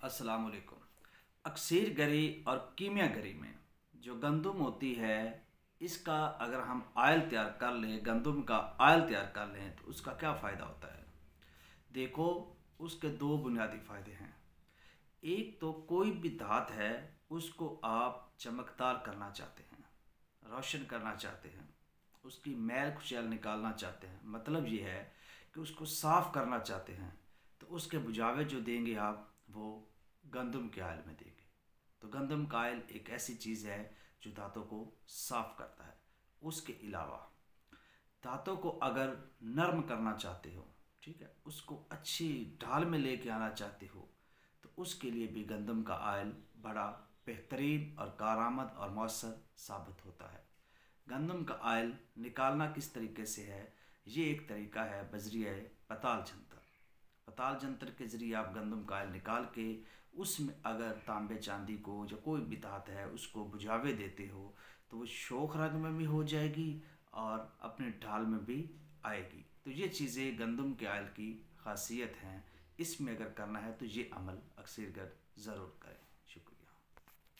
अस्सलाम वालेकुम। अक्सर गरी और कीमिया गरी में जो गंदम होती है, इसका अगर हम आयल तैयार कर लें, गंदम का आयल तैयार कर लें तो उसका क्या फ़ायदा होता है। देखो, उसके दो बुनियादी फ़ायदे हैं। एक तो कोई भी धात है उसको आप चमकदार करना चाहते हैं, रोशन करना चाहते हैं, उसकी मैल कुचैल निकालना चाहते हैं, मतलब ये है कि उसको साफ़ करना चाहते हैं, तो उसके बुझावे जो देंगे आप वो गंदम के आयल में देंगे। तो गंदम का आयल एक ऐसी चीज़ है जो दांतों को साफ़ करता है। उसके अलावा दांतों को अगर नरम करना चाहते हो, ठीक है, उसको अच्छी ढाल में लेके आना चाहते हो, तो उसके लिए भी गंदम का आयल बड़ा बेहतरीन और कारआमद और मौसर साबित होता है। गंदम का आयल निकालना किस तरीके से है, ये एक तरीका है बजरिया पताल जंतर। पताल जंतर के ज़रिए आप गंदम का आयल निकाल के उसमें अगर तांबे चांदी को जो कोई भी धात है उसको बुझावे देते हो तो वो शोख रंग में भी हो जाएगी और अपने ढाल में भी आएगी। तो ये चीज़ें गंदम के आयल की खासियत हैं। इसमें अगर करना है तो ये अमल अक्सर ज़रूर करें।